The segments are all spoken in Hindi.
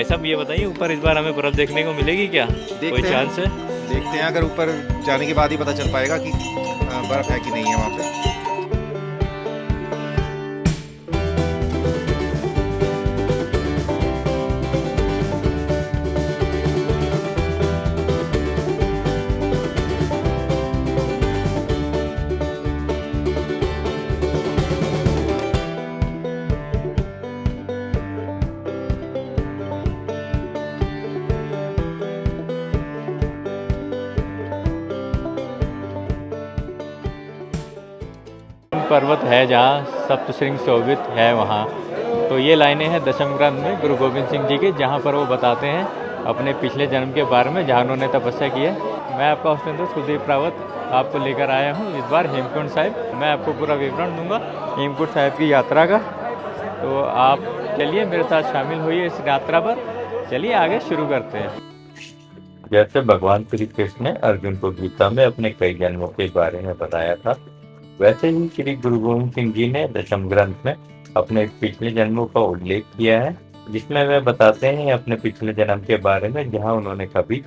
ऐसा भी ये बताइए, ऊपर इस बार हमें बर्फ़ देखने को मिलेगी क्या? कोई देखते हैं। चांस है? देखते हैं, अगर ऊपर जाने के बाद ही पता चल पाएगा कि बर्फ़ है कि नहीं है वहाँ पे। पर्वत है जहाँ सप्तशृंग शोभित है वहाँ। तो ये लाइनें हैं दशम ग्रंथ में गुरु गोविंद सिंह जी की, जहाँ पर वो बताते हैं अपने पिछले जन्म के बारे में जहाँ उन्होंने तपस्या की है। मैं आपका होस्ट दोस्त कुलदीप रावत आपको लेकर आया हूँ इस बार हेमकुंड साहिब। मैं आपको पूरा विवरण दूंगा हेमकुंड साहिब की यात्रा का। तो आप चलिए मेरे साथ शामिल होइए इस यात्रा पर। चलिए आगे शुरू करते हैं। जैसे भगवान श्री कृष्ण ने अर्जुन को गीता में अपने कई जन्मों के बारे में बताया था, वैसे ही श्री गुरु गोविंद सिंह जी ने दशम ग्रंथ में अपने पिछले जन्मों का उल्लेख किया है, जिसमें वे बताते हैं अपने पिछले जन्म के बारे में जहां उन्होंने कभी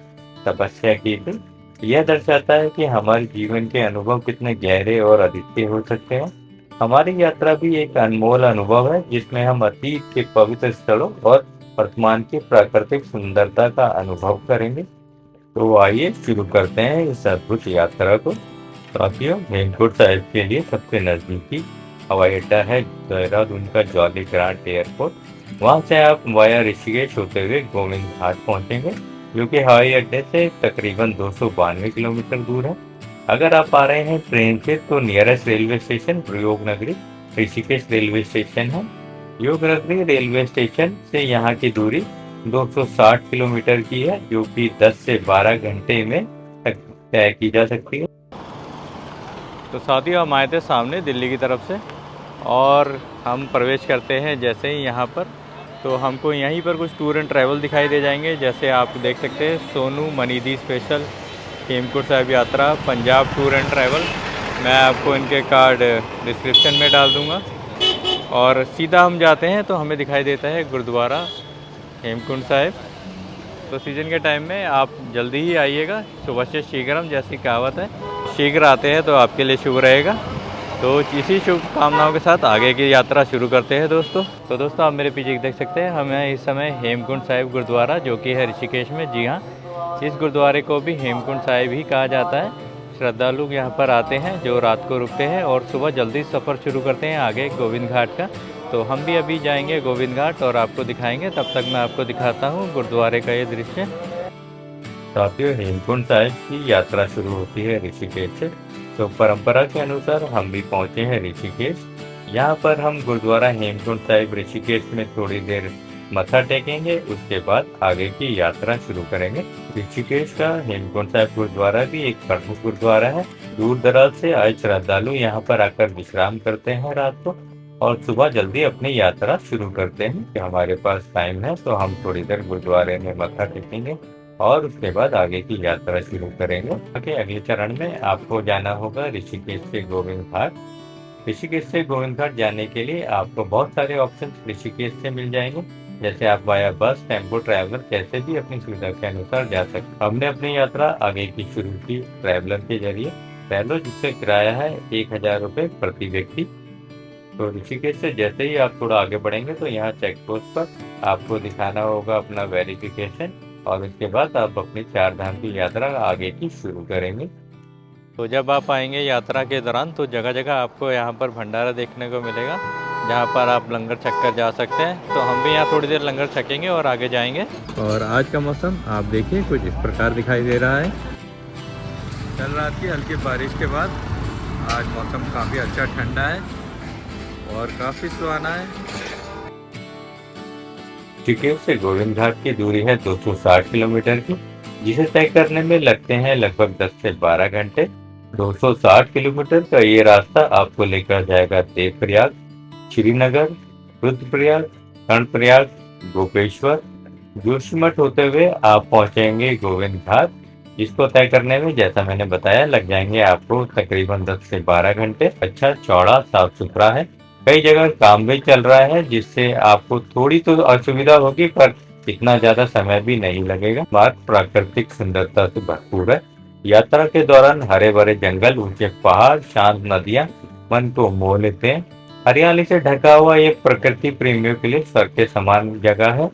तपस्या की थी। यह दर्शाता है कि हमारे जीवन के अनुभव कितने गहरे और अद्वितीय हो सकते हैं। हमारी यात्रा भी एक अनमोल अनुभव है, जिसमें हम अतीत के पवित्र स्थलों और वर्तमान की प्राकृतिक सुंदरता का अनुभव करेंगे। तो आइए शुरू करते हैं इस अद्भुत यात्रा को। साथियों, हेमकुंड साहिब के लिए सबसे नजदीकी हवाई अड्डा है देहरादून का जॉली ग्रांट एयरपोर्ट। वहां से आप वाया ऋषिकेश होते हुए गोविंद घाट पहुंचेंगे, जो कि हवाई अड्डे से तकरीबन 292 किलोमीटर दूर है। अगर आप आ रहे हैं ट्रेन से तो नियरेस्ट रेलवे स्टेशन प्रयोग नगरी ऋषिकेश रेलवे स्टेशन है। योग नगरी रेलवे स्टेशन से यहाँ की दूरी 260 किलोमीटर की है, जो कि 10 से 12 घंटे में तय की जा सकती है। तो साथियों, हम आए थे सामने दिल्ली की तरफ से और हम प्रवेश करते हैं जैसे ही यहाँ पर, तो हमको यहीं पर कुछ टूर एंड ट्रैवल दिखाई दे जाएंगे। जैसे आप देख सकते हैं सोनू मनीदी स्पेशल हेमकुंड साहिब यात्रा पंजाब टूर एंड ट्रैवल। मैं आपको इनके कार्ड डिस्क्रिप्शन में डाल दूँगा। और सीधा हम जाते हैं तो हमें दिखाई देता है गुरुद्वारा हेमकुंड साहिब। तो सीज़न के टाइम में आप जल्दी ही आइएगा, सुबह से शीघ्रम जैसी कहावत है, शीघ्र आते हैं तो आपके लिए शुभ रहेगा। तो इसी शुभकामनाओं के साथ आगे की यात्रा शुरू करते हैं दोस्तों। तो दोस्तों, आप मेरे पीछे देख सकते हैं हमें इस समय हेमकुंड साहिब गुरुद्वारा, जो कि है ऋषिकेश में। जी हाँ, इस गुरुद्वारे को भी हेमकुंड साहिब ही कहा जाता है। श्रद्धालु यहाँ पर आते हैं जो रात को रुकते हैं और सुबह जल्दी सफ़र शुरू करते हैं आगे गोविंद घाट का। तो हम भी अभी जाएंगे गोविंद घाट और आपको दिखाएंगे। तब तक मैं आपको दिखाता हूँ गुरुद्वारे का ये दृश्य। साथियों, हेमकुंड साहिब की यात्रा शुरू होती है ऋषिकेश से। तो परंपरा के अनुसार हम भी पहुंचे हैं ऋषिकेश। यहाँ पर हम गुरुद्वारा हेमकुंड साहिब ऋषिकेश में थोड़ी देर मत्था टेकेंगे, उसके बाद आगे की यात्रा शुरू करेंगे। ऋषिकेश का हेमकुंड साहिब गुरुद्वारा भी एक प्रमुख गुरुद्वारा है। दूर दराज से आए श्रद्धालु यहाँ पर आकर विश्राम करते हैं रात को और सुबह जल्दी अपनी यात्रा शुरू करते हैं। कि हमारे पास टाइम है तो हम थोड़ी देर गुरुद्वारे में मत्था टेकेंगे और उसके बाद आगे की यात्रा शुरू करेंगे। अगले चरण में आपको जाना होगा ऋषिकेश से गोविंद घाट। ऋषिकेश से गोविंद घाट जाने के लिए आपको बहुत सारे ऑप्शन ऋषिकेश से मिल जाएंगे। जैसे आप वाया बस, टेम्पो ट्रैवलर कैसे भी अपनी सुविधा के अनुसार जा सकते। हमने अपनी यात्रा आगे की शुरू की ट्रैवलर के जरिए। ट्रैवलर जिससे किराया है 1000 रुपये प्रति व्यक्ति। तो ऋषिकेश से जैसे ही आप थोड़ा आगे बढ़ेंगे तो यहाँ चेक पोस्ट पर आपको दिखाना होगा अपना वेरिफिकेशन और उसके बाद आप अपनी 4 धाम की यात्रा आगे की शुरू करेंगे। तो जब आप आएंगे यात्रा के दौरान तो जगह जगह आपको यहाँ पर भंडारा देखने को मिलेगा, जहाँ पर आप लंगर छक कर जा सकते हैं। तो हम भी यहाँ थोड़ी देर लंगर छकेंगे और आगे जाएंगे। और आज का मौसम आप देखिए कुछ इस प्रकार दिखाई दे रहा है। कल रात की हल्की बारिश के बाद आज मौसम काफ़ी अच्छा ठंडा है और काफ़ी सुहाना है। ऋषिकेश से गोविंद घाट की दूरी है 260 किलोमीटर की, जिसे तय करने में लगते हैं लगभग 10 से 12 घंटे। 260 किलोमीटर का ये रास्ता आपको लेकर जाएगा देवप्रयाग, श्रीनगर, रुद्रप्रयाग, कर्णप्रयाग, गोपेश्वर, जोशीमठ होते हुए आप पहुंचेंगे गोविंद घाट, जिसको तय करने में जैसा मैंने बताया लग जाएंगे आपको तकरीबन 10 से 12 घंटे। अच्छा, चौड़ा, साफ सुथरा है। कई जगह काम भी चल रहा है, जिससे आपको थोड़ी तो असुविधा होगी, पर इतना ज्यादा समय भी नहीं लगेगा। मार्ग प्राकृतिक सुंदरता से भरपूर है। यात्रा के दौरान हरे भरे जंगल, ऊंचे पहाड़, शांत नदियां मन को मोह लेते हैं। हरियाली से ढका हुआ ये प्रकृति प्रेमियों के लिए स्वर्ग के समान जगह है।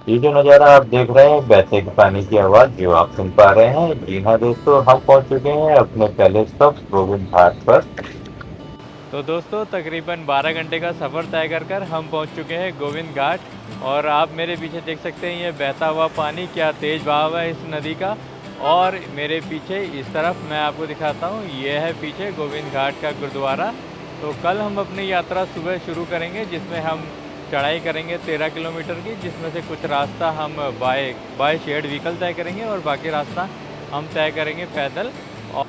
ये जो नज़ारा आप देख रहे हैं, बहते पानी की आवाज़ जो आप सुन पा रहे हैं, जी हाँ दोस्तों, हम पहुंच चुके हैं अपने पहले स्टॉप गोविंद घाट पर। तो दोस्तों तकरीबन 12 घंटे का सफ़र तय कर हम पहुंच चुके हैं गोविंद घाट। और आप मेरे पीछे देख सकते हैं ये बहता हुआ पानी, क्या तेज़ बहाव है इस नदी का। और मेरे पीछे इस तरफ मैं आपको दिखाता हूँ, ये है पीछे गोविंद घाट का गुरुद्वारा। तो कल हम अपनी यात्रा सुबह शुरू करेंगे, जिसमें हम चढ़ाई करेंगे 13 किलोमीटर की, जिसमें से कुछ रास्ता हम बाय शेयर्ड व्हीकल तय करेंगे और बाकी रास्ता हम तय करेंगे पैदल।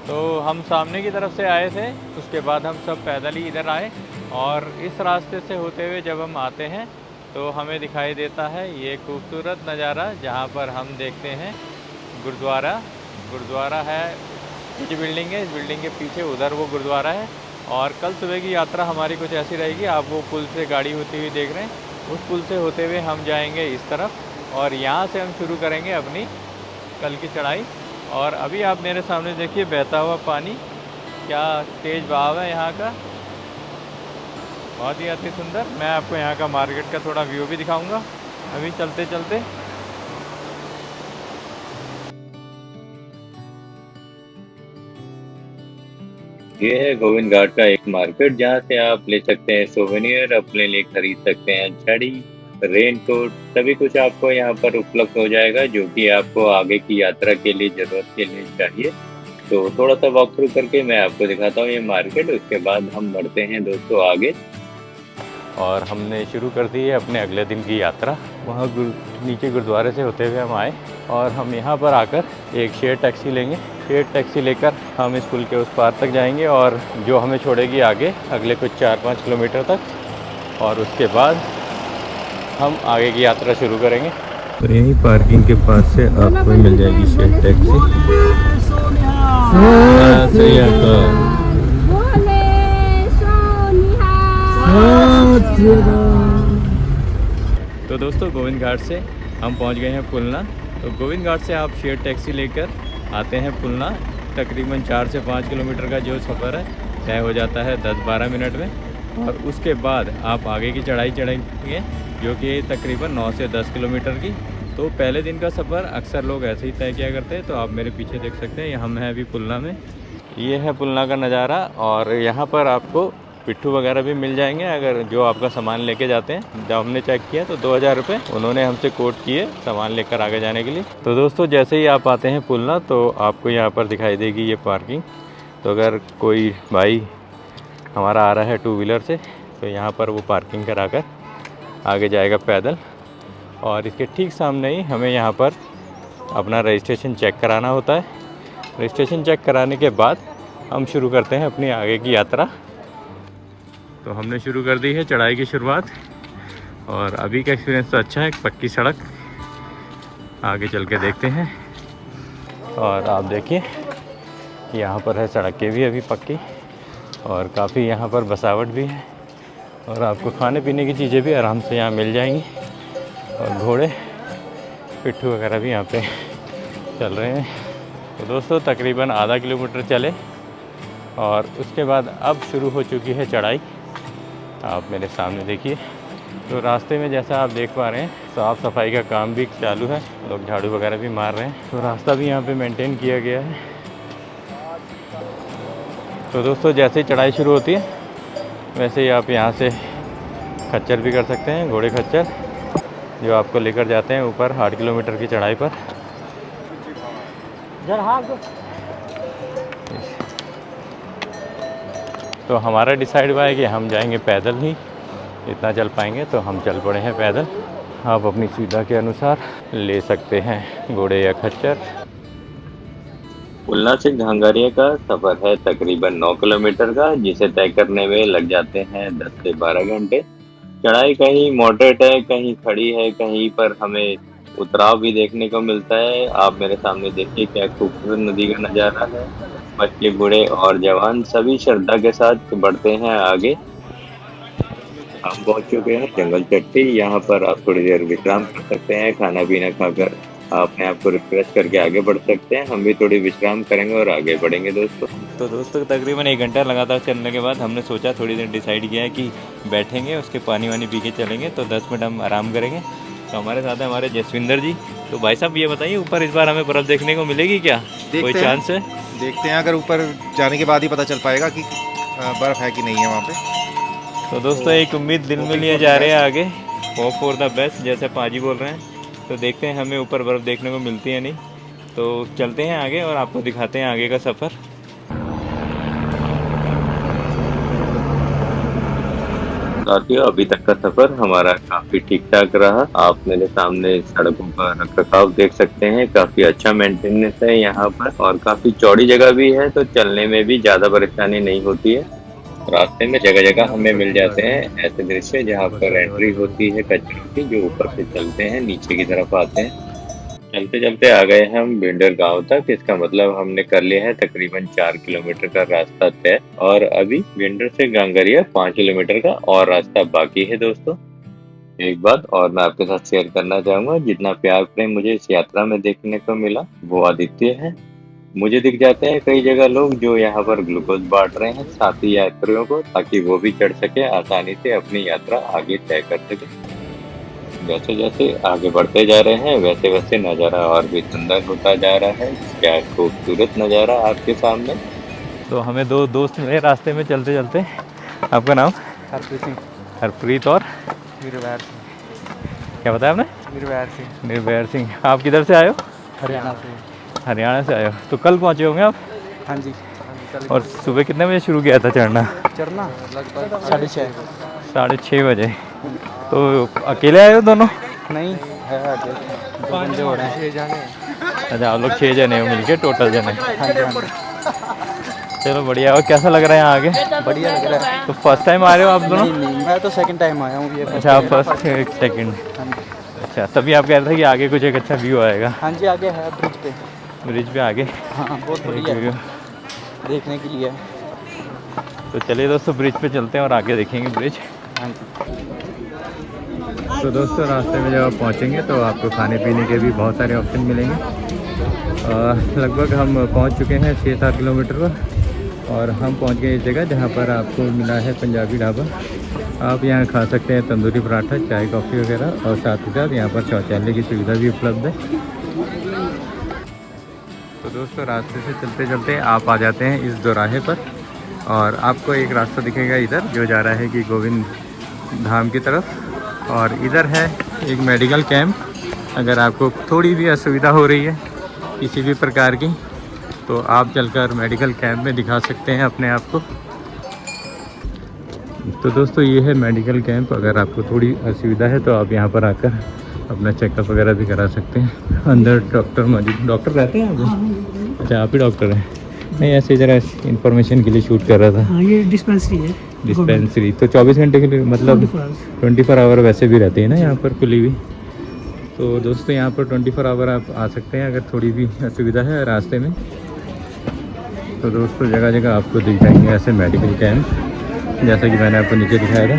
तो हम सामने की तरफ से आए थे, उसके बाद हम सब पैदल ही इधर आए। और इस रास्ते से होते हुए जब हम आते हैं तो हमें दिखाई देता है ये खूबसूरत नज़ारा, जहाँ पर हम देखते हैं गुरुद्वारा। गुरुद्वारा है, ये बिल्डिंग है, इस बिल्डिंग के पीछे उधर वो गुरुद्वारा है। और कल सुबह की यात्रा हमारी कुछ ऐसी रहेगी, आप वो पुल से गाड़ी होती हुई देख रहे हैं, उस पुल से होते हुए हम जाएंगे इस तरफ और यहाँ से हम शुरू करेंगे अपनी कल की चढ़ाई। और अभी आप मेरे सामने देखिए बहता हुआ पानी, क्या तेज़ बहाव है यहाँ का, बहुत ही अति सुंदर। मैं आपको यहाँ का मार्केट का थोड़ा व्यू भी दिखाऊंगा अभी चलते चलते। ये है गोविंद घाट का एक मार्केट, जहाँ से आप ले सकते हैं सोवेनियर, अपने लिए खरीद सकते हैं छड़ी, रेनकोट, सभी कुछ आपको यहाँ पर उपलब्ध हो जाएगा, जो कि आपको आगे की यात्रा के लिए जरूरत के लिए चाहिए। तो थोड़ा सा वॉक थ्रू करके मैं आपको दिखाता हूँ ये मार्केट, उसके बाद हम बढ़ते हैं दोस्तों आगे। और हमने शुरू कर दी है अपने अगले दिन की यात्रा। वहाँ नीचे गुरुद्वारे से होते हुए हम आए और हम यहाँ पर आकर एक शेयर टैक्सी लेंगे। शेयर टैक्सी लेकर हम इस पुल के उस पार तक जाएंगे और जो हमें छोड़ेगी आगे अगले कुछ 4-5 किलोमीटर तक। और उसके बाद हम आगे की यात्रा शुरू करेंगे। तो यही पार्किंग के पास से आपको मिल जाएगी शेयर टैक्सी। तो दोस्तों गोविंद घाट से हम पहुंच गए हैं पुलना। तो गोविंद घाट से आप शेयर टैक्सी लेकर आते हैं पुलना। तकरीबन 4 से 5 किलोमीटर का जो सफ़र है तय हो जाता है 10-12 मिनट में। और उसके बाद आप आगे की चढ़ाई चढ़ेंगे, जो कि तकरीबन 9 से 10 किलोमीटर की। तो पहले दिन का सफ़र अक्सर लोग ऐसे ही तय किया करते हैं। तो आप मेरे पीछे देख सकते हैं, हम हैं अभी पुलना में। ये है पुलना का नज़ारा और यहाँ पर आपको पिट्ठू वगैरह भी मिल जाएंगे, अगर जो आपका सामान लेके जाते हैं। जब हमने चेक किया तो 2000 रुपये उन्होंने हमसे कोट किए सामान लेकर आगे जाने के लिए। तो दोस्तों जैसे ही आप आते हैं पुलना, तो आपको यहाँ पर दिखाई देगी ये पार्किंग। तो अगर कोई भाई हमारा आ रहा है 2 व्हीलर से, तो यहाँ पर वो पार्किंग कराकर आगे जाएगा पैदल। और इसके ठीक सामने ही हमें यहाँ पर अपना रजिस्ट्रेशन चेक कराना होता है। रजिस्ट्रेशन चेक कराने के बाद हम शुरू करते हैं अपनी आगे की यात्रा। तो हमने शुरू कर दी है चढ़ाई की शुरुआत और अभी का एक्सपीरियंस तो अच्छा है, पक्की सड़क। आगे चल के देखते हैं। और आप देखिए यहाँ पर है सड़कें भी अभी पक्की और काफ़ी यहाँ पर बसावट भी है। और आपको खाने पीने की चीज़ें भी आराम से यहाँ मिल जाएंगी। और घोड़े पिट्ठू वगैरह भी यहाँ पे चल रहे हैं। तो दोस्तों तकरीबन आधा किलोमीटर चले और उसके बाद अब शुरू हो चुकी है चढ़ाई। आप मेरे सामने देखिए। तो रास्ते में जैसा आप देख पा रहे हैं, साफ़ सफाई का काम भी चालू है, लोग झाड़ू वगैरह भी मार रहे हैं। तो रास्ता भी यहाँ पे मेंटेन किया गया है। तो दोस्तों जैसे ही चढ़ाई शुरू होती है वैसे ही आप यहाँ से खच्चर भी कर सकते हैं, घोड़े खच्चर, जो आपको लेकर जाते हैं ऊपर 8 किलोमीटर की चढ़ाई पर। तो हमारा डिसाइड हुआ है कि हम जाएंगे पैदल ही, इतना चल पाएंगे तो हम चल पड़े हैं पैदल। आप अपनी सुविधा के अनुसार ले सकते हैं घोड़े या खच्चर। पुलना से घांघरिया का सफर है तकरीबन 9 किलोमीटर का, जिसे तय करने में लग जाते हैं 10 से 12 घंटे। चढ़ाई कहीं मॉडरेट है, कहीं खड़ी है, कहीं पर हमें उतराव भी देखने को मिलता है। आप मेरे सामने देखिए क्या खूबसूरत नदी का नज़ारा है। बच्चे, बूढ़े और जवान सभी श्रद्धा के साथ बढ़ते हैं आगे। हम पहुंच चुके हैं जंगल चट्टी। यहाँ पर आप थोड़ी देर विश्राम कर सकते हैं, खाना पीना खाकर अपने आप को रिफ्रेश करके आगे बढ़ सकते हैं। हम भी थोड़ी विश्राम करेंगे और आगे बढ़ेंगे दोस्तों। तो दोस्तों तकरीबन 1 घंटा लगातार चलने के बाद हमने सोचा थोड़ी देर डिसाइड किया है कि बैठेंगे, उसके पानी वानी पी के चलेंगे, तो 10 मिनट हम आराम करेंगे। तो हमारे साथ है हमारे जसविंदर जी। तो भाई साहब ये बताइए, ऊपर इस बार हमें बर्फ़ देखने को मिलेगी क्या? कोई देखते हैं। चांस है? देखते हैं, अगर ऊपर जाने के बाद ही पता चल पाएगा कि बर्फ़ है कि नहीं है वहाँ पे। तो दोस्तों एक उम्मीद दिल में लिए जा रहे हैं आगे, होप फॉर द बेस्ट जैसे पाजी बोल रहे हैं। तो देखते हैं हमें ऊपर बर्फ़ देखने को मिलती है नहीं। तो चलते हैं आगे और आपको दिखाते हैं आगे का सफ़र। साथियों, अभी तक का सफर हमारा काफी ठीक ठाक रहा। आप मेरे सामने सड़कों का रखरखाव देख सकते हैं, काफी अच्छा मेंटेनेंस है यहाँ पर और काफी चौड़ी जगह भी है, तो चलने में भी ज्यादा परेशानी नहीं होती है। रास्ते में जगह जगह हमें मिल जाते हैं ऐसे दृश्य जहाँ पर एंट्री होती है कचरे की, जो ऊपर से चलते हैं नीचे की तरफ आते हैं। चलते चलते आ गए हम भिंडर गांव तक। इसका मतलब हमने कर लिया है तकरीबन 4 किलोमीटर का रास्ता तय और अभी भिंडर से गांगरिया 5 किलोमीटर का और रास्ता बाकी है दोस्तों। एक बात और मैं आपके साथ शेयर करना चाहूंगा, जितना प्यार प्रेम मुझे इस यात्रा में देखने को मिला वो अद्वितीय है। मुझे दिख जाते हैं कई जगह लोग जो यहाँ पर ग्लूकोज बांट रहे हैं साथी यात्रियों को, ताकि वो भी चढ़ सके, आसानी से अपनी यात्रा आगे तय कर सके। जैसे जैसे आगे बढ़ते जा रहे हैं वैसे वैसे नज़ारा और भी सुंदर होता जा रहा है। क्या खूबसूरत नज़ारा आपके सामने। तो हमें 2 दोस्त मिले रास्ते में चलते चलते। आपका नाम? हरप्रीत सिंह। हरप्रीत और निर्वैर सिंह। क्या बताया आपने? निर्वैर सिंह। निर्भैर सिंह। आप किधर से आए हो? हरियाणा से। हरियाणा से आए हो। तो कल पहुँचे होंगे आप? हाँ जी। और सुबह कितने बजे शुरू किया था चढ़ना? चढ़ना लगभग 6:30। 6:30 बजे। तो अकेले आए हो दोनों? नहीं है आगे 2 बंदे हो रहे हैं। 6 जाने। अच्छा, आप लोग 6 जने हो मिलके टोटल जने। हाँ जी, हाँ जी। चलो बढ़िया। और कैसा लग रहा है यहाँ आगे? बढ़िया लग रहा है। तो फर्स्ट टाइम आ रहे हो आप दोनों? नहीं, मैं तो सेकंड टाइम आया हूँ। ये अच्छा, आप फर्स्ट सेकंड। हाँ जी। अच्छा, तभी आप कह रहे थे कि आगे कुछ एक अच्छा व्यू आएगा। हाँ जी, आगे है ब्रिज पे। ब्रिज पे आगे हाँ, बहुत एक बढ़िया व्यू। है देखने के लिए। तो चलिए दोस्तों ब्रिज पे चलते हैं और आगे देखेंगे ब्रिज। हाँ जी। तो दोस्तों रास्ते में जब आप पहुँचेंगे तो आपको खाने पीने के भी बहुत सारे ऑप्शन मिलेंगे। लगभग हम पहुँच चुके हैं 6-7 किलोमीटर पर और हम पहुँच गए इस जगह जहाँ पर आपको मिला है पंजाबी ढाबा। आप यहाँ खा सकते हैं तंदूरी पराठा, चाय कॉफ़ी वगैरह और साथ ही साथ यहाँ पर शौचालय की सुविधा भी उपलब्ध है। तो दोस्तों रास्ते से चलते चलते आप आ जाते हैं इस दोराहे पर और आपको एक रास्ता दिखेगा इधर जो जा रहा है कि गोविंद धाम की तरफ। और इधर है एक मेडिकल कैंप। अगर आपको थोड़ी भी असुविधा हो रही है किसी भी प्रकार की तो आप चलकर मेडिकल कैंप में दिखा सकते हैं अपने आप को। तो दोस्तों ये है मेडिकल कैंप। अगर आपको थोड़ी असुविधा है तो आप यहाँ पर आकर अपना चेकअप वगैरह भी करा सकते हैं। अंदर डॉक्टर मौजूद। डॉक्टर रहते हैं आप? अच्छा, आप ही डॉक्टर हैं? नहीं, ऐसे ज़रा इन्फॉर्मेशन के लिए शूट कर रहा था। हाँ, ये डिस्पेंसरी है। डिस्पेंसरी तो 24 घंटे के लिए मतलब 24 आवर वैसे भी रहती है ना यहाँ पर खुली हुई। तो दोस्तों यहाँ पर 24 आवर आप आ सकते हैं अगर थोड़ी भी असुविधा है रास्ते में। तो दोस्तों जगह जगह आपको दिख जाएंगे ऐसे मेडिकल कैंप, जैसा कि मैंने आपको नीचे दिखाया था।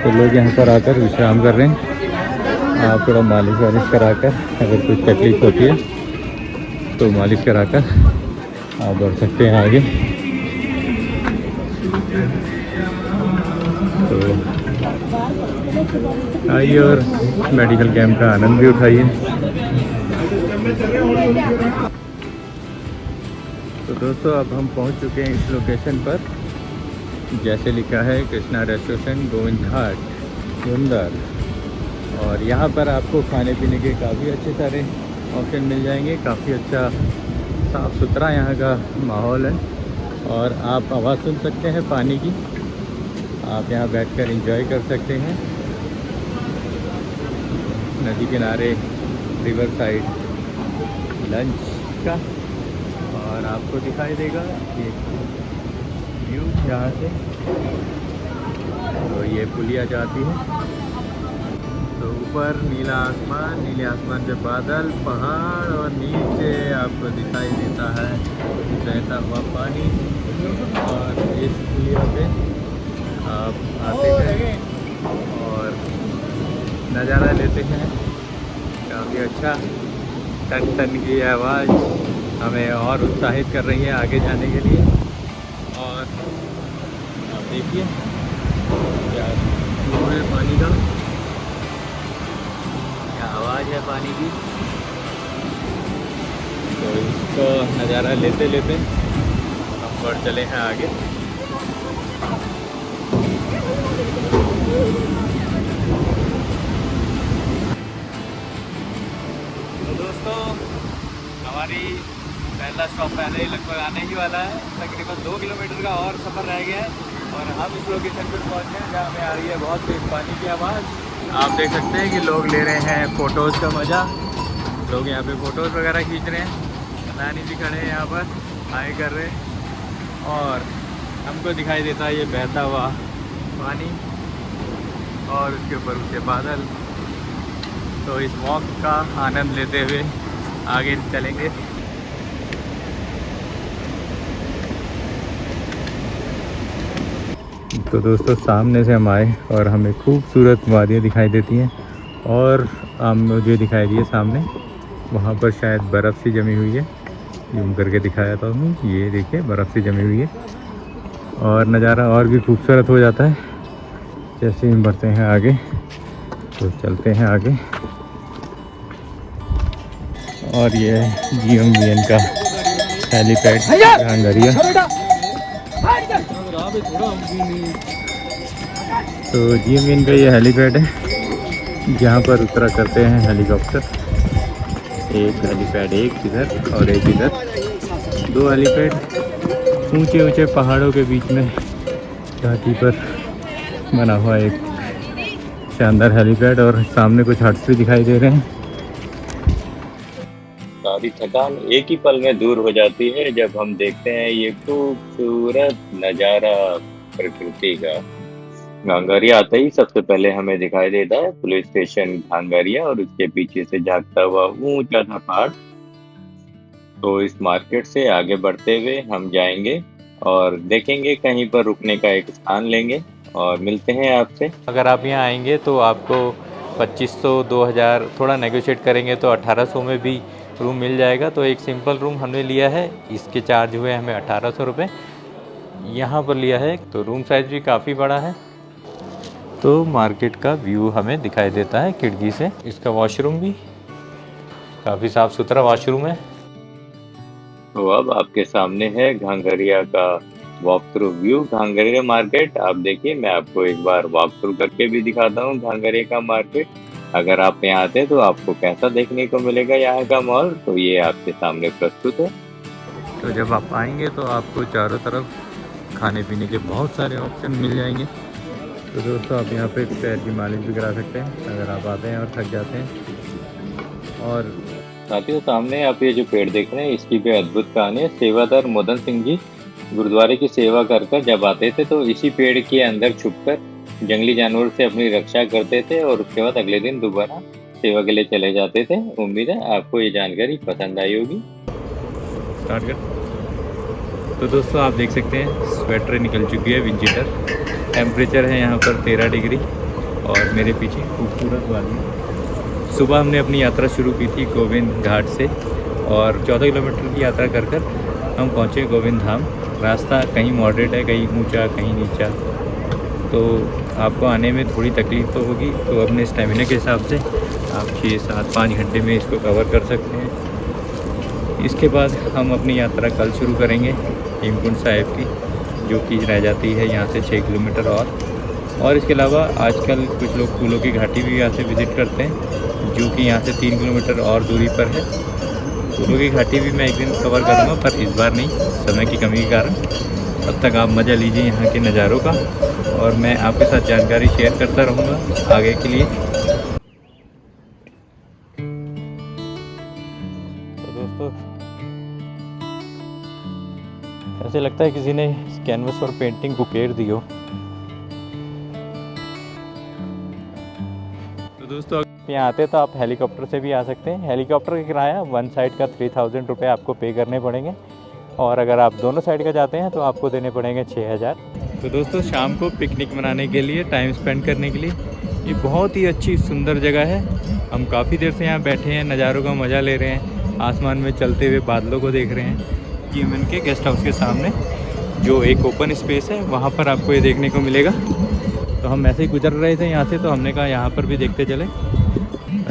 तो लोग यहाँ पर आकर विश्राम कर रहे हैं। आप थोड़ा मालिश वालिश कराकर अगर कुछ तकलीफ होती है तो मालिश कराकर आप बढ़ सकते हैं आगे। तो आइए और मेडिकल कैंप का आनंद भी उठाइए। तो दोस्तों अब हम पहुंच चुके हैं इस लोकेशन पर, जैसे लिखा है कृष्णा रेस्टोरेंट गोविंद घाट सुंदर। और यहाँ पर आपको खाने पीने के काफ़ी अच्छे सारे ऑप्शन मिल जाएंगे। काफ़ी अच्छा साफ़ सुथरा यहाँ का माहौल है और आप आवाज़ सुन सकते हैं पानी की। आप यहाँ बैठकर एंजॉय कर सकते हैं नदी किनारे रिवर साइड लंच का। और आपको दिखाई देगा एक व्यू यहाँ से। तो ये पुलिया जाती है तो ऊपर नीला आसमान, नीले आसमान पे बादल, पहाड़ और नीचे आपको दिखाई देता है बहता हुआ पानी। और इस पुलिया पे आप आते हैं नज़ारा लेते हैं। काफ़ी अच्छा, टन टन की आवाज़ हमें और उत्साहित कर रही है आगे जाने के लिए। और आप देखिए क्या फ्लो है पानी का, क्या आवाज़ है पानी की। तो इसको नज़ारा लेते लेते हम बढ़ चले हैं आगे। तो दोस्तों हमारी पहला स्टॉप पहले ही लगभग आने ही वाला है। तकरीबन 2 किलोमीटर का और सफ़र रह गया है और हम इस लोकेशन पर पहुँचे हैं जहाँ हमें आ रही है बहुत तेज पानी की आवाज़। आप देख सकते हैं कि लोग ले रहे हैं फ़ोटोज़ का मज़ा। लोग यहाँ पे फ़ोटोज़ वगैरह खींच रहे हैं। नानी भी खड़े हैं यहाँ पर, हाय कर रहे हैं। और हमको दिखाई देता है ये बहता हुआ पानी और उसके ऊपर ऊँचे बादल। तो इस वॉक का आनंद लेते हुए आगे चलेंगे। तो दोस्तों सामने से हम आए और हमें खूबसूरत वादियाँ दिखाई देती हैं और मुझे दिखाई दी है सामने, वहाँ पर शायद बर्फ़ सी जमी हुई है। जूम करके दिखाया था उन्होंने, ये देखिए बर्फ़ सी जमी हुई है और नज़ारा और भी खूबसूरत हो जाता है जैसे हम बढ़ते हैं आगे। तो चलते हैं आगे। और ये GMVN का हेलीपैड घांगरिया। तो GMVN का ये हेलीपैड है जहाँ पर उतरा करते हैं हेलीकॉप्टर। एक हेलीपैड एक इधर और एक इधर, 2 हेलीपैड ऊंचे ऊंचे पहाड़ों के बीच में घाटी पर बना हुआ एक शानदार हेलीपैड। और सामने कुछ हट्स भी दिखाई दे रहे हैं। सारी थकान एक ही पल में दूर हो जाती है जब हम देखते हैं ये खूबसूरत नज़ारा प्रकृति का। घांगरिया आते ही सबसे पहले हमें दिखाई देता है पुलिस स्टेशन घांगरिया और उसके पीछे से झांकता हुआ ऊंचा सा पहाड़। तो इस मार्केट से आगे बढ़ते हुए हम जाएंगे और देखेंगे कहीं पर रुकने का एक स्थान लेंगे और मिलते हैं आपसे। अगर आप यहाँ आएंगे तो आपको 2500 2000 थोड़ा नेगोशिएट करेंगे तो 1800 में भी रूम मिल जाएगा। तो एक सिंपल रूम हमने लिया है, इसके चार्ज हुए हमें 1800 रुपये। यहाँ पर लिया है तो रूम साइज़ भी काफ़ी बड़ा है। तो मार्केट का व्यू हमें दिखाई देता है खिड़की से। इसका वॉशरूम भी काफ़ी साफ़ सुथरा वॉशरूम है। तो अब आपके सामने है घांगरिया का walk through view. Ghangaria market आप देखिए, मैं आपको एक बार वॉक थ्रू करके भी दिखाता हूँ घांगरिया का मार्केट। अगर आप यहाँ आते हैं तो आपको कैसा देखने को मिलेगा यहाँ का मॉल, तो ये आपके सामने प्रस्तुत है। तो जब आप आएंगे तो आपको चारों तरफ खाने पीने के बहुत सारे ऑप्शन मिल जाएंगे। तो दोस्तों आप यहाँ पे पैर की मालिश भी करा सकते हैं अगर आप आते हैं और थक जाते हैं। और साथियों सामने आप ये जो पेड़ देख रहे हैं इसकी भी अद्भुत कहानी है। सेवादार मदन सिंह जी गुरुद्वारे की सेवा कर जब आते थे तो इसी पेड़ के अंदर छुपकर जंगली जानवर से अपनी रक्षा करते थे और उसके बाद अगले दिन दोबारा सेवा के लिए चले जाते थे। उम्मीद है आपको ये जानकारी पसंद आई होगी। स्टार्ट कर। तो दोस्तों आप देख सकते हैं स्वेटर निकल चुकी है विंटर। टेम्परेचर है यहाँ पर 13 डिग्री और मेरे पीछे खूबसूरत वादी। सुबह हमने अपनी यात्रा शुरू की थी गोविंद घाट से और 14 किलोमीटर की यात्रा कर हम पहुँचे गोविंद धाम। रास्ता कहीं मॉडरेट है, कहीं ऊंचा, कहीं नीचा, तो आपको आने में थोड़ी तकलीफ़ तो होगी। तो अपने स्टेमिना के हिसाब से आप 6, 7, 5 घंटे में इसको कवर कर सकते हैं। इसके बाद हम अपनी यात्रा कल शुरू करेंगे हेमकुंड साहिब की, जो कि रह जाती है यहाँ से 6 किलोमीटर और इसके अलावा आजकल कुछ लोग फूलों की घाटी भी यहाँ से विज़िट करते हैं, जो कि यहाँ से 3 किलोमीटर और दूरी पर है। फूलों की घाटी भी मैं एक दिन कवर करूँगा, पर इस बार नहीं, समय की कमी के कारण। तब तक आप मज़ा लीजिए यहाँ के नज़ारों का और मैं आपके साथ जानकारी शेयर करता रहूँगा आगे के लिए। तो दोस्तों ऐसे लगता है किसी ने कैनवस पर पेंटिंग को उकेर दी हो। तो दोस्तों यहाँ आते तो आप हेलीकॉप्टर से भी आ सकते हैं। हेलीकॉप्टर का किराया 1 साइड का 3000 रुपये आपको पे करने पड़ेंगे और अगर आप दोनों साइड का जाते हैं तो आपको देने पड़ेंगे 6000। तो दोस्तों शाम को पिकनिक मनाने के लिए, टाइम स्पेंड करने के लिए ये बहुत ही अच्छी सुंदर जगह है। हम काफ़ी देर से यहाँ बैठे हैं, नज़ारों का मज़ा ले रहे हैं, आसमान में चलते हुए बादलों को देख रहे हैं। GMN के गेस्ट हाउस के सामने जो एक ओपन स्पेस है वहाँ पर आपको ये देखने को मिलेगा। तो हम ऐसे ही गुजर रहे थे यहाँ से, तो हमने कहा यहाँ पर भी देखते चले।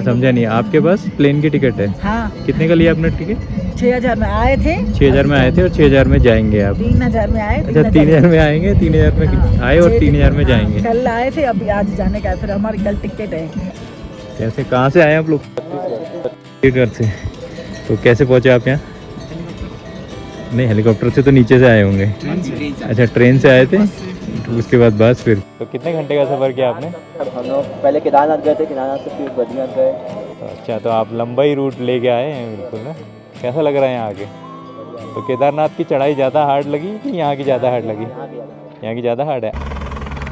समझा नहीं, आपके पास प्लेन की टिकट है? हाँ। कितने का लिया आपने टिकट? 6,000 में आए थे। 6,000 में आए थे और 6,000 में जाएंगे आप? 3,000 में आए। अच्छा, 3,000 में आएंगे, 3,000 में आए और 3,000 में जाएंगे। कल आए थे, अभी आज जाने का, फिर हमारी कल टिकट है। कैसे, कहाँ से आए आप लोग? घर से। तो कैसे पहुँचे आप यहाँ? नहीं, हेलीकॉप्टर से तो नीचे से आए होंगे। अच्छा, ट्रेन से आए थे, तो उसके बाद बस फिर। तो कितने घंटे का सफ़र किया आपने? हम लोग पहले केदारनाथ गए थे, केदारनाथ से फिर बद्रीनाथ गए। अच्छा, तो आप लंबा ही रूट लेके आए हैं बिल्कुल ना। कैसा लग रहा है यहाँ आके? तो केदारनाथ की चढ़ाई ज़्यादा हार्ड लगी कि यहाँ की ज़्यादा हार्ड लगी? यहाँ की ज़्यादा हार्ड है।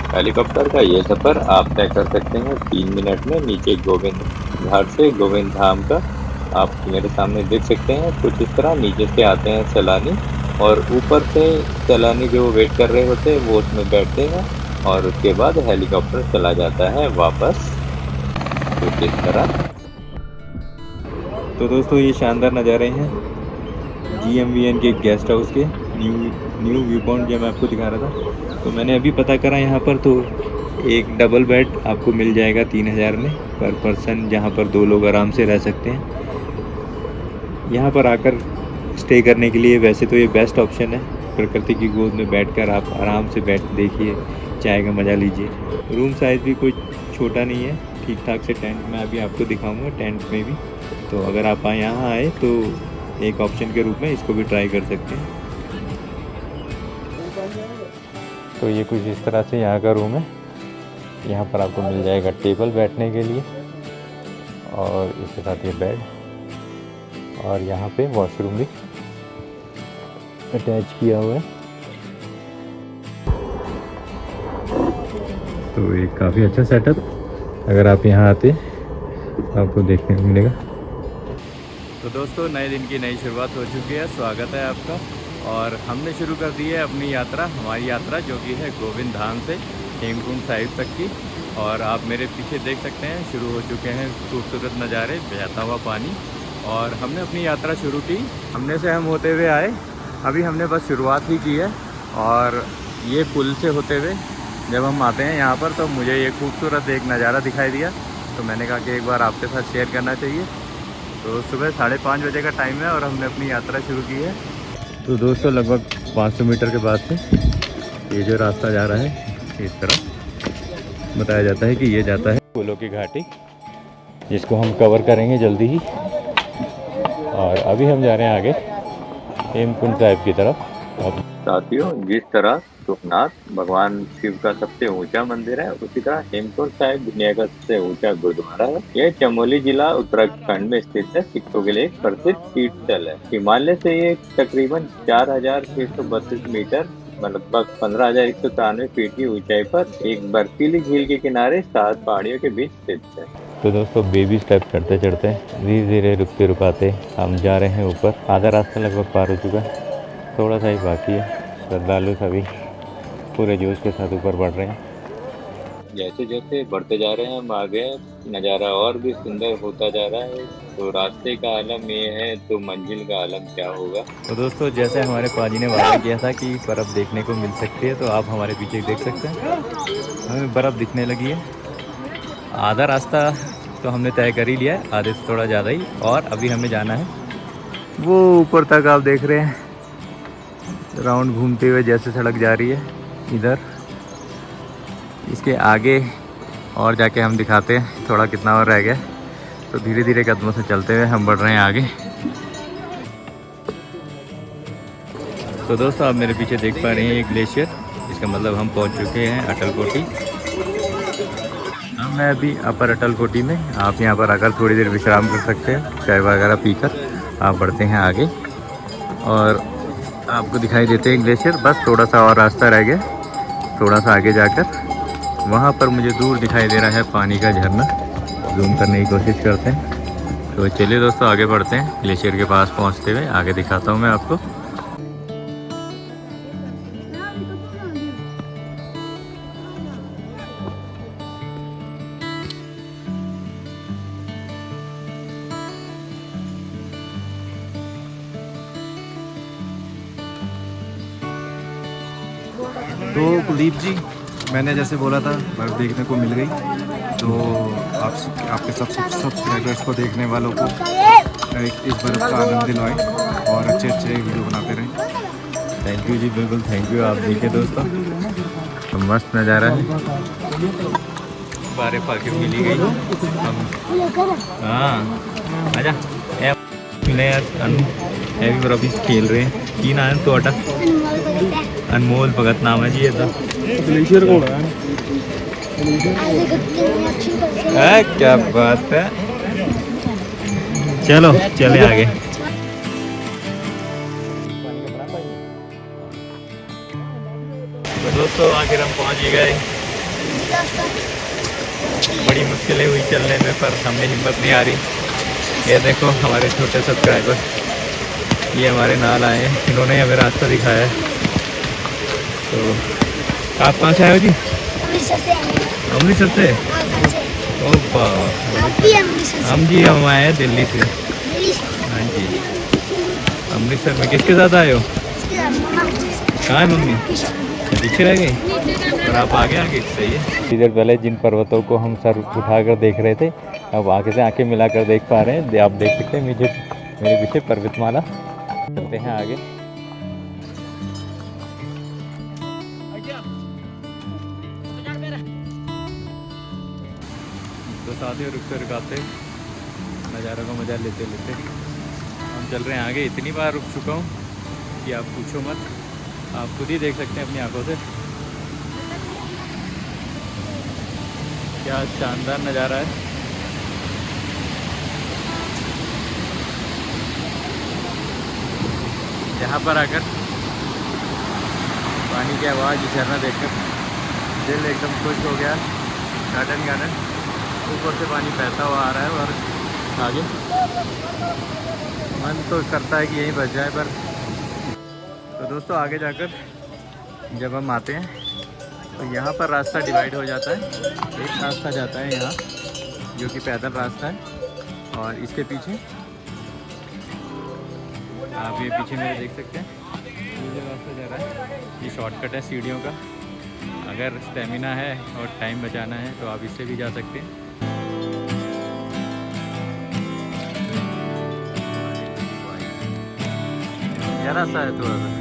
हेलीकॉप्टर का ये सफ़र आप तय कर सकते हैं 3 मिनट में। नीचे गोविंद घाट से गोविंद धाम का आप मेरे सामने देख सकते हैं। कुछ इस तरह नीचे से आते हैं सैलानी, और ऊपर से सैलानी जो वेट कर रहे होते हैं वो उसमें बैठते हैं, और उसके बाद हेलीकॉप्टर चला जाता है वापस। कुछ इस तरह। तो दोस्तों, ये शानदार नज़ारे हैं GMVN के गेस्ट हाउस के। न्यू व्यू पॉइंट जो मैं आपको दिखा रहा था, तो मैंने अभी पता करा यहाँ पर, तो एक डबल बेड आपको मिल जाएगा 3,000 में पर पर्सन, जहाँ पर 2 लोग आराम से रह सकते हैं। यहाँ पर आकर स्टे करने के लिए वैसे तो ये बेस्ट ऑप्शन है। प्रकृति की गोद में बैठकर आप आराम से देखिए, चाय का मज़ा लीजिए। रूम साइज़ भी कोई छोटा नहीं है, ठीक ठाक से टेंट मैं अभी आपको दिखाऊंगा टेंट में भी। तो अगर आप यहाँ आए तो एक ऑप्शन के रूप में इसको भी ट्राई कर सकते हैं। तो ये कुछ इस तरह से यहाँ का रूम है। यहाँ पर आपको मिल जाएगा टेबल बैठने के लिए, और इसके साथ ये बेड, और यहाँ पे वॉशरूम भी अटैच किया हुआ है। तो ये काफ़ी अच्छा सेटअप, अगर आप यहाँ आते आपको देखने को मिलेगा। तो दोस्तों, नए दिन की नई शुरुआत हो चुकी है। स्वागत है आपका। और हमने शुरू कर दी है अपनी यात्रा, हमारी यात्रा जो कि है गोविंद धाम से हेमकुंड साहिब तक की। और आप मेरे पीछे देख सकते हैं, शुरू हो चुके हैं खूबसूरत नज़ारे, बहता हुआ पानी। और हमने अपनी यात्रा शुरू की, हमने से हम होते हुए आए, अभी हमने बस शुरुआत ही की है। और ये पुल से होते हुए जब हम आते हैं यहाँ पर, तो मुझे ये खूबसूरत एक नज़ारा दिखाई दिया, तो मैंने कहा कि एक बार आपके साथ शेयर करना चाहिए। तो सुबह 5:30 बजे का टाइम है और हमने अपनी यात्रा शुरू की है। तो दोस्तों, लगभग 500 मीटर के बाद से ये जो रास्ता जा रहा है, इस तरह बताया जाता है कि ये जाता है फूलों की घाटी, जिसको हम कवर करेंगे जल्दी ही। और अभी हम जा रहे हैं आगे हेमकुंड साहिब की तरफ। साथियों, जिस तरह सुखनाथ भगवान शिव का सबसे ऊंचा मंदिर है, उसी तरह हेमकुंड साहिब दुनिया का सबसे ऊंचा गुरुद्वारा है। यह चमोली जिला उत्तराखंड में स्थित है। सिखों के लिए एक प्रसिद्ध तीर्थ स्थल है। हिमालय से ये तकरीबन 4,632 मीटर, लगभग 15,193 फीट की ऊंचाई पर एक बर्फीली झील के किनारे 7 पहाड़ियों के बीच स्थित है। तो दोस्तों, बेबी स्टेप चढ़ते चढ़ते, धीरे धीरे रुकते रुकाते हम जा रहे हैं ऊपर। आधा रास्ता लगभग पार हो चुका है, थोड़ा सा ही बाकी है। श्रद्धालु सभी पूरे जोश के साथ ऊपर बढ़ रहे हैं। जैसे जैसे बढ़ते जा रहे हैं हम आगे, नज़ारा और भी सुंदर होता जा रहा है। तो रास्ते का आलम ये है, तो मंजिल का आलम क्या होगा। तो दोस्तों, जैसे हमारे पाजी ने वादा किया था कि बर्फ़ देखने को मिल सकती है, तो आप हमारे पीछे देख सकते हैं, हमें बर्फ़ दिखने लगी है। आधा रास्ता तो हमने तय कर ही लिया है, आधे से थोड़ा ज़्यादा ही, और अभी हमें जाना है वो ऊपर तक। आप देख रहे हैं राउंड घूमते हुए जैसे सड़क जा रही है इधर, इसके आगे और जाके हम दिखाते हैं थोड़ा कितना और रह गया। तो धीरे धीरे कदमों से चलते हुए हम बढ़ रहे हैं आगे। तो दोस्तों, आप मेरे पीछे देख पा रहे हैं ये ग्लेशियर, इसका मतलब हम पहुंच चुके हैं अटल कोटी। हम मैं अभी अपर अटल कोटी में, आप यहां पर आकर थोड़ी देर विश्राम कर सकते हैं, चाय वगैरह पीकर आप बढ़ते हैं आगे। और आपको दिखाई देते हैं ग्लेशियर, बस थोड़ा सा और रास्ता रह गया, थोड़ा सा आगे जाकर वहाँ पर मुझे दूर दिखाई दे रहा है पानी का झरना। जूम करने की कोशिश करते हैं। तो चलिए दोस्तों, आगे बढ़ते हैं। ग्लेशियर के पास पहुँचते हुए आगे दिखाता हूँ मैं आपको। तो कुलदीप जी, मैंने जैसे बोला था बर्फ़ देखने को मिल गई, तो आपके सब सब्सक्राइबर्स को, देखने वालों को इस बर्फ़ का आनंद दिलवाएं और अच्छे अच्छे वीडियो बनाते रहें। थैंक यू जी, बिल्कुल थैंक यू। आप देखिए दोस्तों, तो मस्त नज़ारा है। बारे पार्किंग मिली गई हम। हाँ आजा मिले यार। भी अभी खेल रहे हैं। की नाम है तो अटा अनमोल भगत नाम है जी। ये तो क्या बात है। चलो चले आगे। तो दोस्तों आखिर हम पहुंच ही गए। बड़ी मुश्किलें हुई चलने में, पर हमें हिम्मत नहीं आ रही। ये देखो हमारे छोटे सब्सक्राइबर, ये हमारे नाल आए हैं, इन्होंने हमें रास्ता दिखाया है। तो आप कहाँ से आए हो जी? अमृतसर से। ओ हम जी हम आए हैं दिल्ली से। हाँ जी, अमृतसर में किसके साथ आए हो? कहाँ है मम्मी? पीछे रह गई और आप आगे आगे। सही है। इधर पहले जिन पर्वतों को हम सर उठाकर देख रहे थे, अब आगे से आंखें मिलाकर देख पा रहे हैं। आप देख सकते हैं मुझे मेरे पीछे पर्वतमाला। चलते हैं आगे। तो साथियों रुकते रुकाते नज़ारों का मजा लेते लेते हम चल रहे हैं आगे। इतनी बार रुक चुका हूँ कि आप पूछो मत। आप खुद ही देख सकते हैं अपनी आंखों से क्या शानदार नज़ारा है। यहाँ पर आकर पानी की आवाज़, झरना देखकर दिल एकदम खुश हो गया। गार्डन गार्डन ऊपर से पानी बहता हुआ आ रहा है और आगे मन तो करता है कि यहीं बच जाए। पर तो दोस्तों आगे जाकर जब हम आते हैं तो यहाँ पर रास्ता डिवाइड हो जाता है। एक रास्ता जाता है यहाँ जो कि पैदल रास्ता है, और इसके पीछे आप ये पीछे मेरे देख सकते हैं ये जो रास्ता जा रहा है, ये शॉर्टकट है सीढ़ियों का। अगर स्टेमिना है और टाइम बचाना है तो आप इससे भी जा सकते हैं। क्या रास्ता है थोड़ा सा।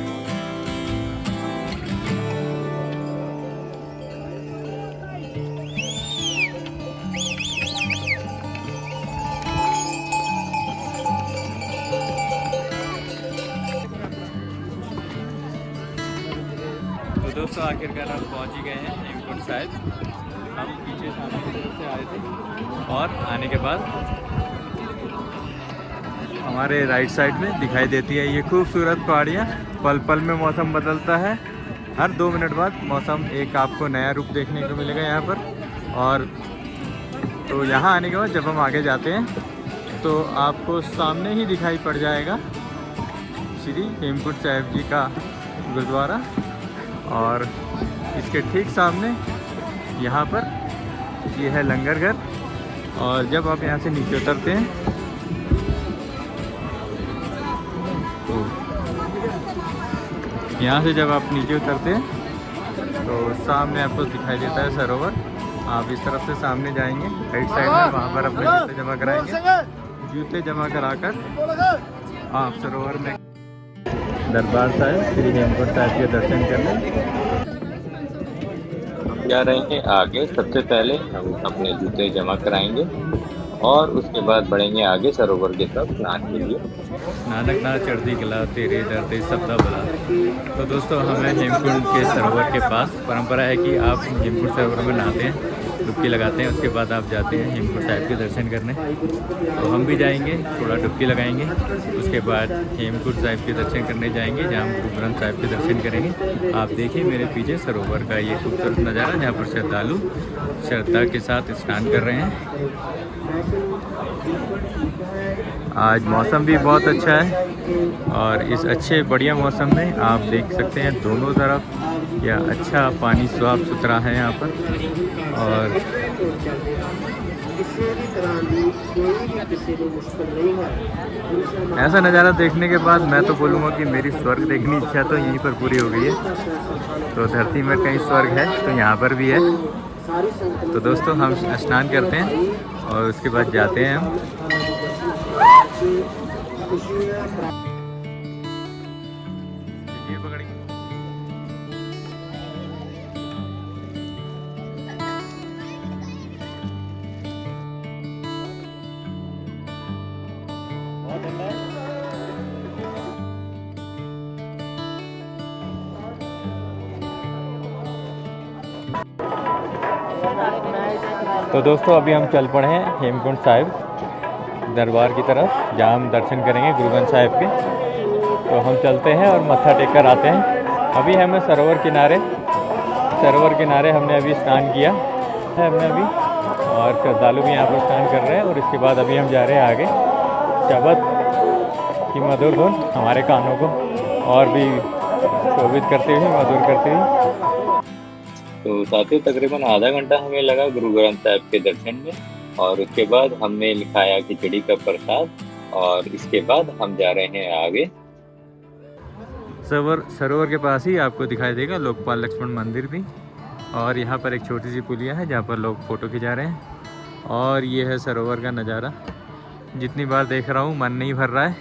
तो दोस्तों आखिरकार हम पहुंच ही गए हैं हेमकुंड साहिब। हम पीछे सामने की तरफ से आए थे और आने के बाद हमारे राइट साइड में दिखाई देती है ये खूबसूरत पहाड़ियाँ। पल पल में मौसम बदलता है, हर 2 मिनट बाद मौसम एक आपको नया रूप देखने को मिलेगा यहाँ पर। और तो यहाँ आने के बाद जब हम आगे जाते हैं तो आपको सामने ही दिखाई पड़ जाएगा श्री हेमकुंड साहिब जी का गुरुद्वारा, और इसके ठीक सामने यहाँ पर ये है लंगर घर। और जब आप यहाँ से नीचे उतरते हैं तो यहाँ से जब आप नीचे उतरते हैं तो सामने आपको दिखाई देता है सरोवर। आप इस तरफ से सामने जाएंगे राइट साइड में, वहाँ पर अपने जूते जमा कराएंगे। जूते जमा कराकर आप सरोवर में दरबार साहिब श्री हेमकुंड साहिब के दर्शन करने हम जा रहे हैं आगे। सबसे पहले हम अपने जूते जमा कराएंगे और उसके बाद बढ़ेंगे आगे सरोवर के तरफ स्नान के लिए। नानक ना चढ़ती कला तेरे दर ते सबदा भला। तो दोस्तों हमें हेमकुंड के सरोवर के पास परंपरा है कि आप हेमकुंड सरोवर में नहाते हैं, डुबकी लगाते हैं, उसके बाद आप जाते हैं हेमकुंड साहिब के दर्शन करने। तो हम भी जाएंगे, थोड़ा डुबकी लगाएंगे, उसके बाद हेमकुंड साहिब के दर्शन करने जाएंगे जहाँ हम गुरु ग्रंथ साहिब के दर्शन करेंगे। आप देखिए मेरे पीछे सरोवर का ये खूबसूरत नज़ारा जहाँ पर श्रद्धालु श्रद्धा के साथ स्नान कर रहे हैं। आज मौसम भी बहुत अच्छा है और इस अच्छे बढ़िया मौसम में आप देख सकते हैं दोनों तरफ या अच्छा पानी साफ सुथरा है यहाँ पर। और ऐसा नज़ारा देखने के बाद मैं तो बोलूँगा कि मेरी स्वर्ग देखने की इच्छा तो यहीं पर पूरी हो गई है। तो धरती में कहीं स्वर्ग है तो यहाँ पर भी है। तो दोस्तों हम स्नान करते हैं और उसके बाद जाते हैं हम। तो दोस्तों अभी हम चल पड़े हैं हेमकुंड साहिब दरबार की तरफ, जहाँ हम दर्शन करेंगे गुरु ग्रंथ साहिब के। तो हम चलते हैं और मत्था टेक कर आते हैं। अभी हमें सरोवर किनारे हमने अभी स्नान किया है हमने अभी, और श्रद्धालु भी यहाँ पर स्नान कर रहे हैं। और इसके बाद अभी हम जा रहे हैं आगे। शबद की मधुर धुन हमारे कानों को और भी शोभित करते हुए, मधुर करते हुए। तो साथियों तकरीबन आधा घंटा हमें लगा गुरु ग्रंथ साहिब के दर्शन में, और उसके बाद हमने खाया खिचड़ी का प्रसाद, और इसके बाद हम जा रहे हैं आगे। सरोवर के पास ही आपको दिखाई देगा लोकपाल लक्ष्मण मंदिर भी, और यहाँ पर एक छोटी सी पुलिया है जहाँ पर लोग फ़ोटो खिंचा रहे हैं। और ये है सरोवर का नज़ारा, जितनी बार देख रहा हूँ मन नहीं भर रहा है।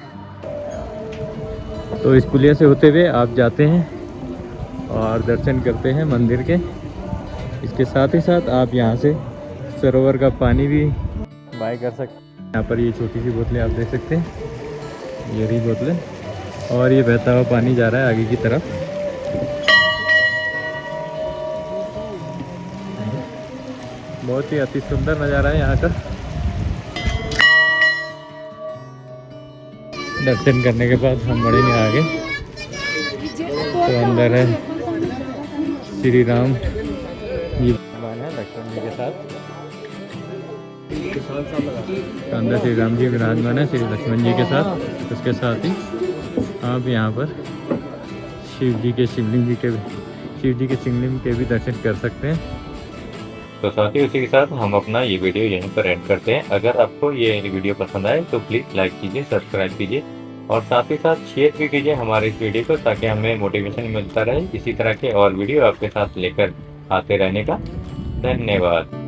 तो इस पुलिया से होते हुए आप जाते हैं और दर्शन करते हैं मंदिर के। इसके साथ ही साथ आप यहाँ से सरोवर का पानी भी बाय कर सकते हैं। यहाँ पर ये छोटी सी बोतलें आप देख सकते हैं, ये रही बोतलें, और ये बहता हुआ पानी जा रहा है आगे की तरफ। बहुत ही अति सुंदर नज़ारा है यहाँ का। दर्शन करने के बाद हम बढ़ेंगे आगे। तो अंदर है श्री राम जी भगवान है लक्ष्मण जी के साथ। अंदर श्री राम जी विराजमान है श्री लक्ष्मण जी के साथ। उसके साथ ही आप यहाँ पर शिव जी के शिवलिंग के भी दर्शन कर सकते हैं। तो साथियों इसी के साथ हम अपना ये वीडियो यहीं पर एंड करते हैं। अगर आपको ये वीडियो पसंद आए तो प्लीज़ लाइक कीजिए, सब्सक्राइब कीजिए, और साथ ही साथ शेयर भी कीजिए हमारे इस वीडियो को, ताकि हमें मोटिवेशन मिलता रहे इसी तरह के और वीडियो आपके साथ लेकर आते रहने का। धन्यवाद।